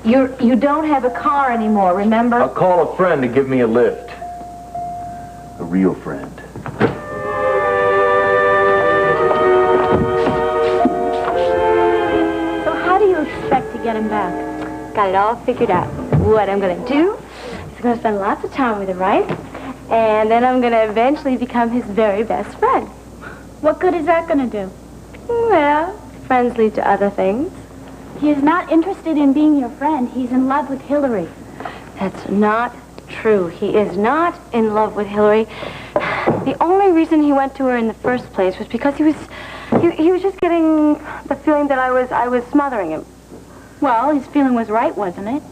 You don't have a car anymore, remember? I'll call a friend to give me a lift. A real friend. So how do you expect to get him back? Got it all figured out. What I'm going to do is I'm going to spend lots of time with him, right? And then I'm going to eventually become his very best friend. What good is that going to do? Well, friends lead to other things. He is not interested in being your friend. He's in love with Hillary. That's not true. He is not in love with Hillary. The only reason he went to her in the first place was because he was just getting the feeling that I was smothering him. Well, his feeling was right, wasn't it?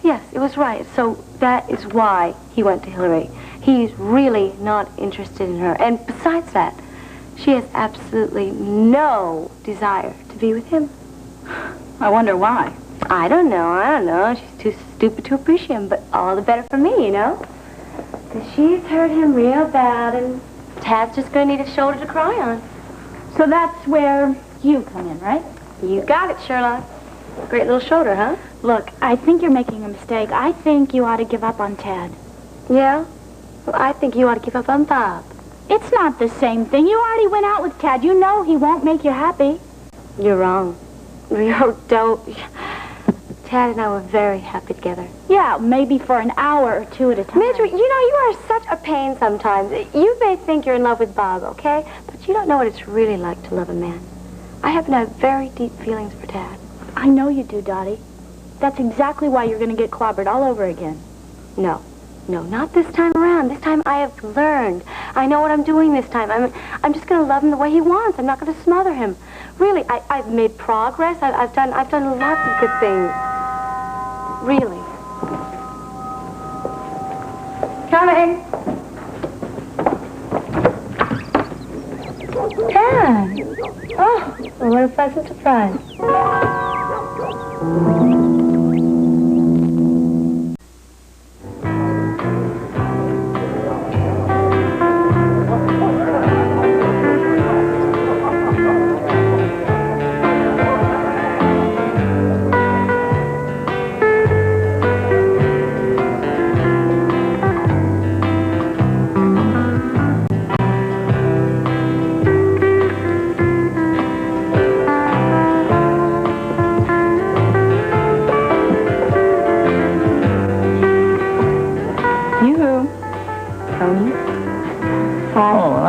Yes, it was right. So that is why he went to Hillary. He's really not interested in her. And besides that, she has absolutely no desire to be with him. I wonder why. I don't know. She's too stupid to appreciate him, but all the better for me, you know? Because she's hurt him real bad, and Tad's just going to need a shoulder to cry on. So that's where you come in, right? You got it, Sherlock. Great little shoulder, huh? Look, I think you're making a mistake. I think you ought to give up on Tad. Yeah? Well, I think you ought to give up on Bob. It's not the same thing. You already went out with Tad. You know he won't make you happy. You're wrong. You don't. Tad and I were very happy together. Yeah, maybe for an hour or two at a time. Midge, you know, you are such a pain sometimes. You may think you're in love with Bob, okay? But you don't know what it's really like to love a man. I happen to have very deep feelings for Tad. I know you do, Dottie. That's exactly why you're going to get clobbered all over again. No, not this time around. This time I have learned. I know what I'm doing this time. I'm just going to love him the way he wants. I'm not going to smother him. Really, I've made progress. I've done lots of good things. Really. Coming. Tad. Oh, well, what a pleasant surprise.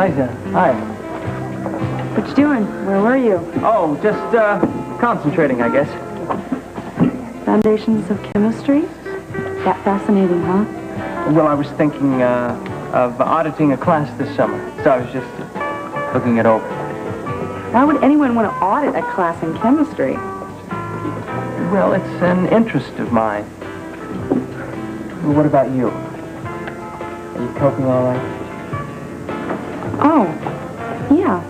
Liza, hi. What you doing? Where were you? Oh, just, concentrating, I guess. Foundations of chemistry? That fascinating, huh? Well, I was thinking, of auditing a class this summer, so I was just looking it over. Why would anyone want to audit a class in chemistry? Well, it's an interest of mine. Well, what about you? Are you coping all right? Oh, yeah.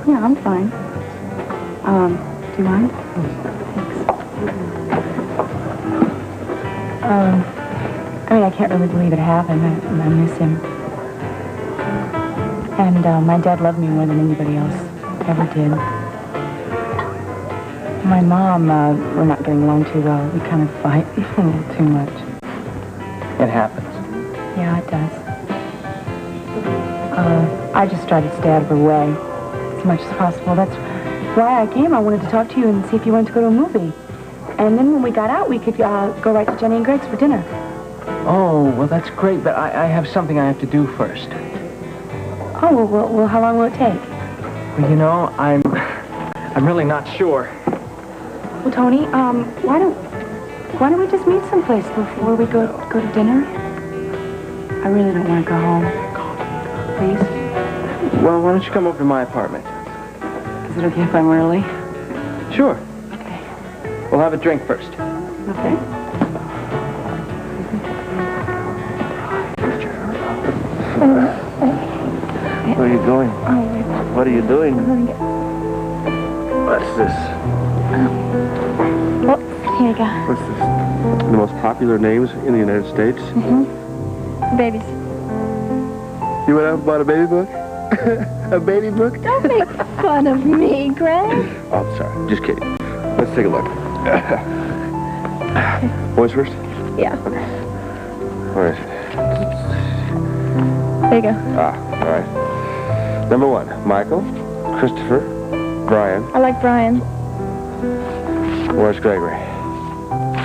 Yeah, I'm fine. Do you mind? Thanks. I mean, I can't really believe it happened. I miss him. And, my dad loved me more than anybody else ever did. My mom, we're not getting along too well. We kind of fight a little too much. It happens. Yeah, it does. I just tried to stay out of her way as much as possible. That's why I came. I wanted to talk to you and see if you wanted to go to a movie. And then when we got out, we could go right to Jenny and Greg's for dinner. Oh, well, that's great, but I have something I have to do first. Oh, well, how long will it take? Well, you know, I'm really not sure. Well, Tony, why don't we just meet someplace before we go to dinner? I really don't want to go home. Please? Well, why don't you come over to my apartment? Is it okay if I'm early? Sure. Okay. We'll have a drink first. Okay. Where are you going? What are you doing? What's this? Oh, here you go. What's this? The most popular names in the United States? Mm-hmm. Babies. You went out and bought a baby book? A baby book? Don't make fun of me, Greg. Oh, I'm sorry. Just kidding. Let's take a look. Boys first? Yeah. All right. There you go. All right. Number 1, Michael, Christopher, Brian. I like Brian. Where's Gregory?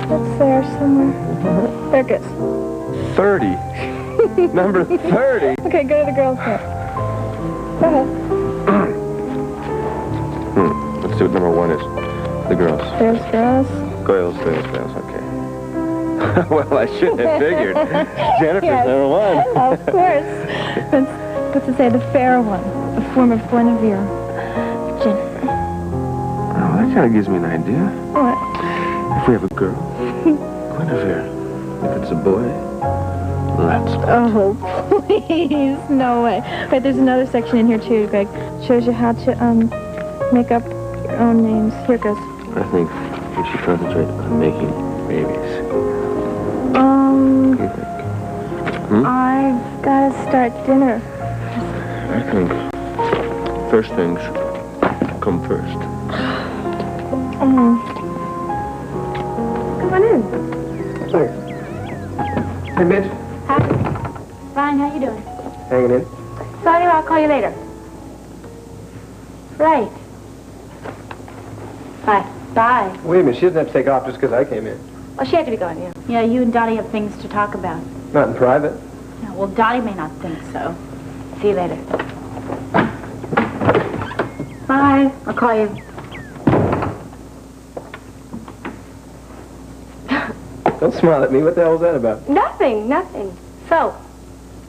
That's there somewhere. There it goes. 30. Number 30. Okay, go to the girls' part. Go ahead. Let's see what number 1 is. The girls. There's girls. Girls, okay. Well, I shouldn't have figured. Jennifer's Yes. number 1. Of course. What's it say? The fair one. A form of Guinevere. Jennifer. Oh, that kind of gives me an idea. What? If we have a girl, Guinevere. If it's a boy, let's. Oh, please. No way. Wait, there's another section in here, too, Greg. Shows you how to, make up your own names. Here it goes. I think we should concentrate on making babies. What do you think? I've got to start dinner. I think first things come first. Come on in. Thanks. Hey, Midge. Hi. Fine, how you doing? Hanging in? So anyway, I'll call you later. Right. Bye. Bye. Wait a minute, she doesn't have to take off just because I came in. Well, she had to be going, yeah. Yeah, you and Dottie have things to talk about. Not in private. Yeah, well, Dottie may not think so. See you later. Bye. I'll call you. Don't smile at me. What the hell is that about? Nothing. So,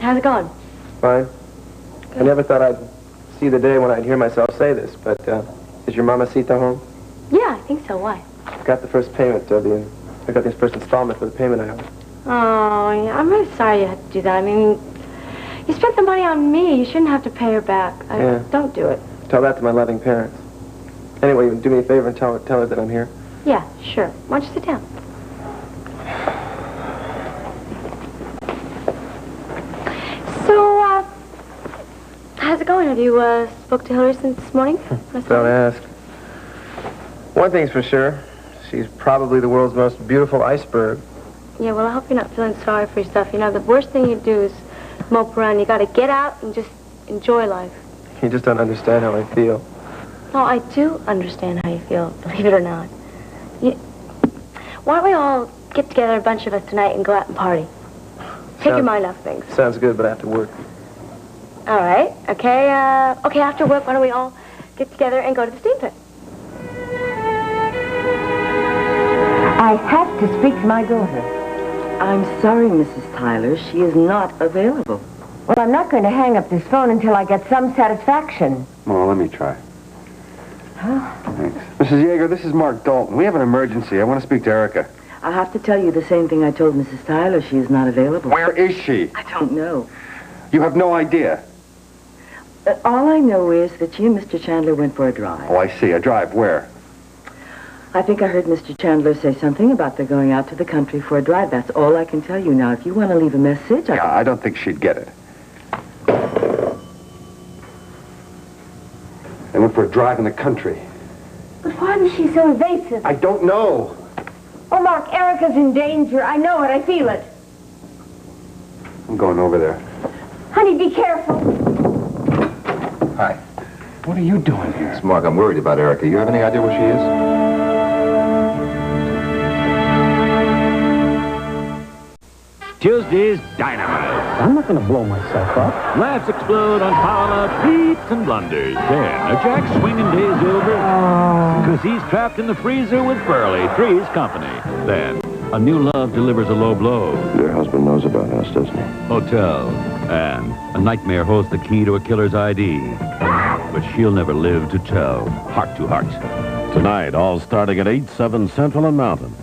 how's it going? Fine. I never thought I'd see the day when I'd hear myself say this, but is your mamacita home? Yeah, I think so. Why? I got the first payment, I got this first installment for the payment I owe. Oh, yeah, I'm really sorry you had to do that. I mean, you spent the money on me. You shouldn't have to pay her back. Yeah. Don't do it. Tell that to my loving parents. Anyway, you do me a favor and tell her that I'm here. Yeah, sure. Why don't you sit down? So, how's it going? Have you, spoke to Hillary since this morning? Don't ask. One thing's for sure. She's probably the world's most beautiful iceberg. Yeah, well, I hope you're not feeling sorry for yourself. You know, the worst thing you do is mope around. You gotta get out and just enjoy life. You just don't understand how I feel. No, I do understand how you feel, believe it or not. Why don't we all get together, a bunch of us tonight, and go out and party? Take your mind off things. Sounds good, but I have to work. All right. Okay, okay, after work, why don't we all get together and go to the steam pit? I have to speak to my daughter. I'm sorry, Mrs. Tyler. She is not available. Well, I'm not going to hang up this phone until I get some satisfaction. Well, let me try. Thanks. Mrs. Yeager, this is Mark Dalton. We have an emergency. I want to speak to Erica. I'll have to tell you the same thing I told Mrs. Tyler. She is not available. Where is she? I don't know. You have no idea. All I know is that she and Mr. Chandler went for a drive. Oh, I see. A drive. Where? I think I heard Mr. Chandler say something about their going out to the country for a drive. That's all I can tell you. Now, if you want to leave a message, I don't think she'd get it. They went for a drive in the country. But why was she so evasive? I don't know. Oh, Mark, Erica's in danger. I know it. I feel it. I'm going over there. Honey, be careful. Hi. What are you doing here? It's Mark. I'm worried about Erica. You have any idea where she is? Tuesday's Dynamite. I'm not going to blow myself up. Laughs explode on Paula, peeps and blunders. Then a Jack swinging day's over because he's trapped in the freezer with Burley, Three's company. Then a new love delivers a low blow. Your husband knows about us, doesn't he? Hotel. And a nightmare holds the key to a killer's ID. But she'll never live to tell. Heart to heart. Tonight, all starting at 8/7 Central and Mountain.